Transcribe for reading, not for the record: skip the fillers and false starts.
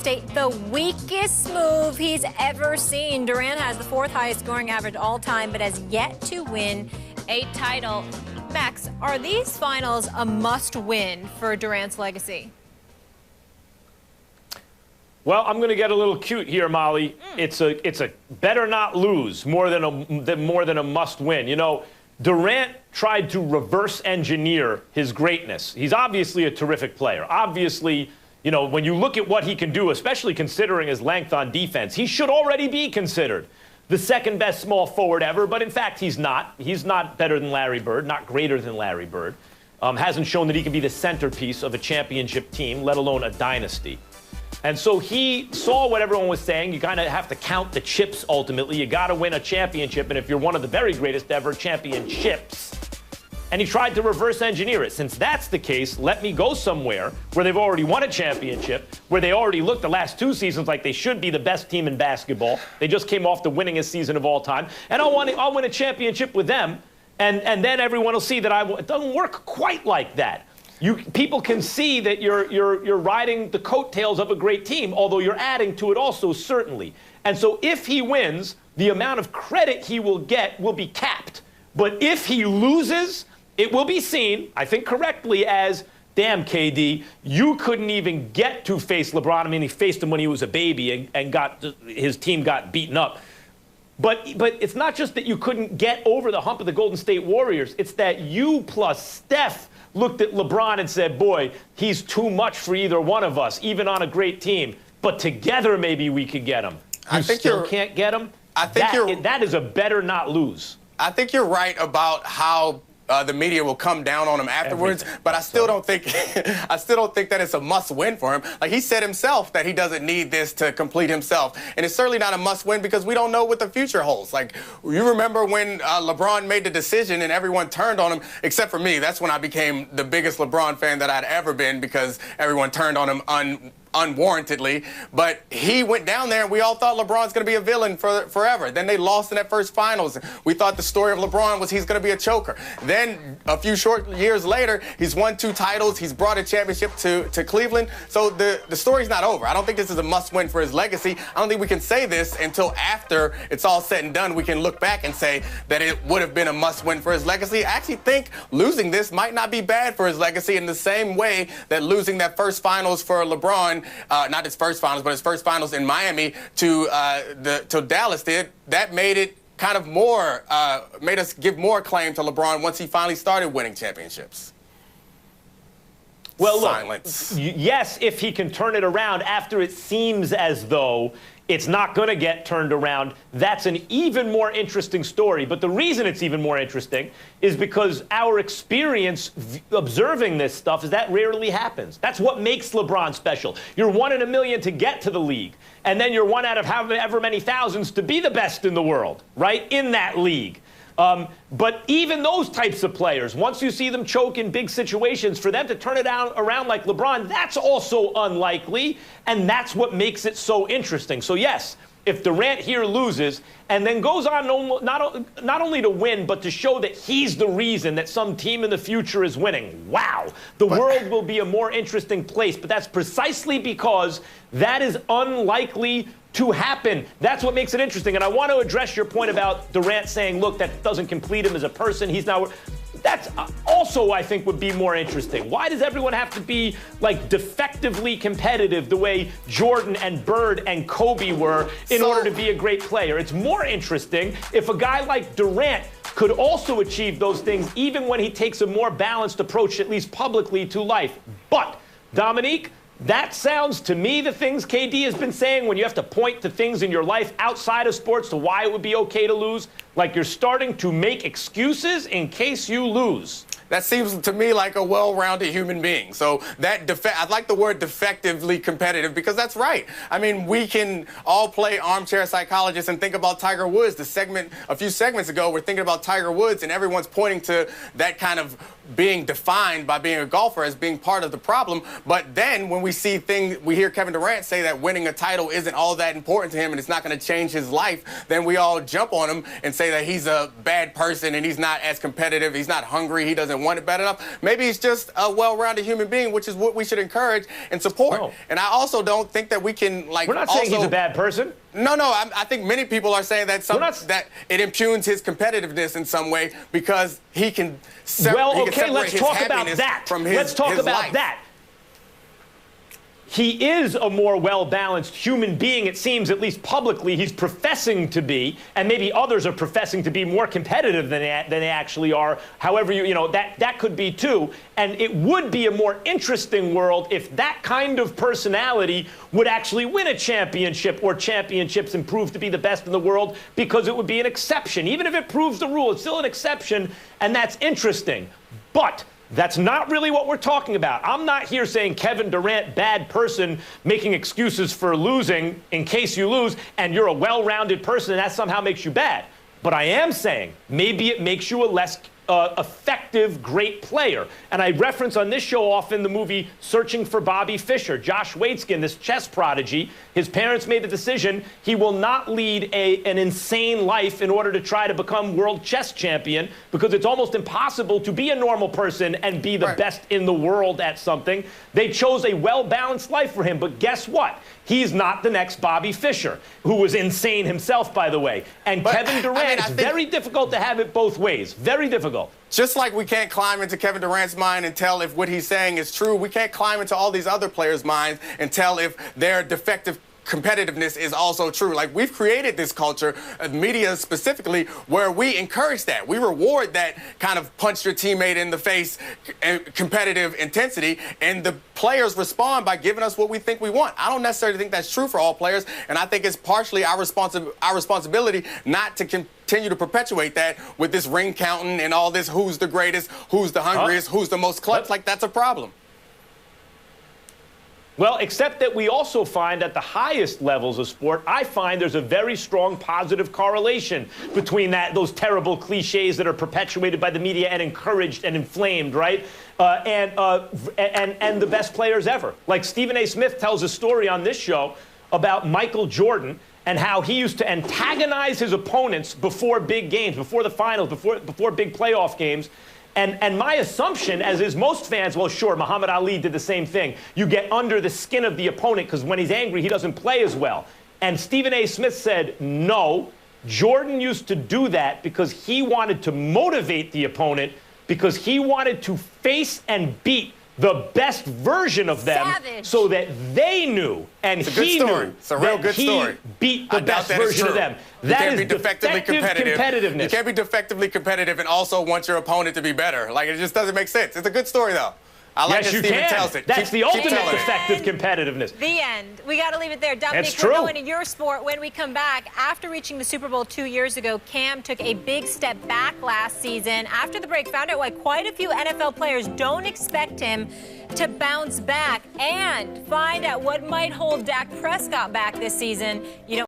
State, the weakest move he's ever seen. Durant has the fourth highest scoring average all time, but has yet to win a title. Max, are these finals a must-win for Durant's legacy? Well, I'm going to get a little cute here, Molly. It's a better not lose more than a must win. You know, Durant tried to reverse engineer his greatness. He's obviously a terrific player. Obviously, you know, when you look at what he can do, especially considering his length on defense, he should already be considered the second best small forward ever. But in fact, he's not. He's not better than Larry Bird, not greater than Larry Bird. Hasn't shown that he can be the centerpiece of a championship team, let alone a dynasty. And so he saw what everyone was saying. You kind of have to count the chips ultimately. You got to win a championship. And if you're one of the very greatest ever championships, and he tried to reverse engineer it. Since that's the case, let me go somewhere where they've already won a championship, where they already looked the last two seasons like they should be the best team in basketball. They just came off the winningest season of all time. And I'll win a championship with them. And then everyone will see that it doesn't work quite like that. People can see that you're riding the coattails of a great team, although you're adding to it also, certainly. And so if he wins, the amount of credit he will get will be capped. But if he loses, it will be seen, I think correctly, as, damn, KD, you couldn't even get to face LeBron. I mean, he faced him when he was a baby and his team got beaten up. But it's not just that you couldn't get over the hump of the Golden State Warriors. It's that you plus Steph looked at LeBron and said, boy, he's too much for either one of us, even on a great team. But together, maybe we could get him. You still can't get him? That is a better not lose. I think you're right about how the media will come down on him afterwards, but I still don't think that it's a must-win for him. Like he said himself that he doesn't need this to complete himself, and it's certainly not a must-win because we don't know what the future holds. Like you remember when LeBron made the decision and everyone turned on him, except for me. That's when I became the biggest LeBron fan that I'd ever been because everyone turned on him unwarrantedly. But he went down there and we all thought LeBron's going to be a villain forever. Then they lost in that first finals. We thought the story of LeBron was he's going to be a choker. Then a few short years later, he's won 2 titles. He's brought a championship to Cleveland. So the story's not over. I don't think this is a must-win for his legacy. I don't think we can say this until after it's all said and done. We can look back and say that it would have been a must-win for his legacy. I actually think losing this might not be bad for his legacy in the same way that losing that first finals for LeBron, not his first finals, but his first finals in Miami to Dallas did, that made it kind of more, made us give more claim to LeBron once he finally started winning championships. Well, look, yes, if he can turn it around after it seems as though it's not going to get turned around, that's an even more interesting story. But the reason it's even more interesting is because our experience observing this stuff is that rarely happens. That's what makes LeBron special. You're 1 in a million to get to the league, and then you're 1 out of however many thousands to be the best in the world, right, in that league. But even those types of players, once you see them choke in big situations, for them to turn it around like LeBron, that's also unlikely, and that's what makes it so interesting. So yes, if Durant here loses and then goes on not only to win, but to show that he's the reason that some team in the future is winning, wow, the world will be a more interesting place. But that's precisely because that is unlikely to happen. That's what makes it interesting. And I want to address your point about Durant saying, look, that doesn't complete him as a person. He's now... That's also, I think, would be more interesting. Why does everyone have to be, like, defectively competitive the way Jordan and Bird and Kobe were in order to be a great player? It's more interesting if a guy like Durant could also achieve those things even when he takes a more balanced approach, at least publicly, to life. But, Dominique, that sounds to me the things KD has been saying when you have to point to things in your life outside of sports to why it would be okay to lose, like you're starting to make excuses in case you lose. That seems to me like a well-rounded human being. So that I like the word defectively competitive because that's right. I mean, we can all play armchair psychologists and think about Tiger Woods. A few segments ago, we're thinking about Tiger Woods and everyone's pointing to that kind of being defined by being a golfer as being part of the problem. But then when we see things, we hear Kevin Durant say that winning a title isn't all that important to him and it's not going to change his life, then we all jump on him and say that he's a bad person and he's not as competitive, he's not hungry, he doesn't want it bad enough. Maybe he's just a well-rounded human being, which is what we should encourage and support. No. And I also don't think that we can, like, we're not saying he's a bad person. No, I think many people are saying that that it impugns his competitiveness in some way because he can let's talk about that. Let's talk about that. He is a more well-balanced human being, it seems, at least publicly. He's professing to be, and maybe others are professing to be more competitive than they actually are. However, that could be too. And it would be a more interesting world if that kind of personality would actually win a championship or championships and prove to be the best in the world, because it would be an exception. Even if it proves the rule, it's still an exception, and that's interesting. But that's not really what we're talking about. I'm not here saying Kevin Durant, bad person, making excuses for losing in case you lose, and you're a well-rounded person and that somehow makes you bad. But I am saying maybe it makes you a less effective, great player. And I reference on this show often the movie Searching for Bobby Fischer. Josh Waitzkin, this chess prodigy, his parents made the decision he will not lead an insane life in order to try to become world chess champion, because it's almost impossible to be a normal person and be the best in the world at something. They chose a well-balanced life for him, but guess what? He's not the next Bobby Fischer, who was insane himself, by the way. And Kevin Durant, it's very difficult to have it both ways. Very difficult. Just like we can't climb into Kevin Durant's mind and tell if what he's saying is true, we can't climb into all these other players' minds and tell if their defective competitiveness is also true. Like, we've created this culture, media specifically, where we encourage that. We reward that kind of punch your teammate in the face competitive intensity, and the players respond by giving us what we think we want. I don't necessarily think that's true for all players, and I think it's partially our responsibility not to continue to perpetuate that with this ring counting and all this who's the greatest, who's the hungriest, who's the most clutch. Like, that's a problem. Well, except that we also find at the highest levels of sport, I find there's a very strong positive correlation between those terrible cliches that are perpetuated by the media and encouraged and inflamed, right? And the best players ever. Like Stephen A. Smith tells a story on this show about Michael Jordan and how he used to antagonize his opponents before big games, before the finals, before big playoff games. And my assumption, as is most fans, well, sure, Muhammad Ali did the same thing. You get under the skin of the opponent because when he's angry, he doesn't play as well. And Stephen A. Smith said, no, Jordan used to do that because he wanted to motivate the opponent, because he wanted to face and beat the best version of them so that they knew and he knew it's a real good story. Beat the best version of them. That is defectively competitiveness. You can't be defectively competitive and also want your opponent to be better. Like, it just doesn't make sense. It's a good story, though. I like yes, that Stephen tells it. That's the ultimate effective competitiveness. The end. We got to leave it there. Dominic, we're going to your sport. When we come back, after reaching the Super Bowl 2 years ago, Cam took a big step back last season. After the break, found out why quite a few NFL players don't expect him to bounce back, and find out what might hold Dak Prescott back this season. You know.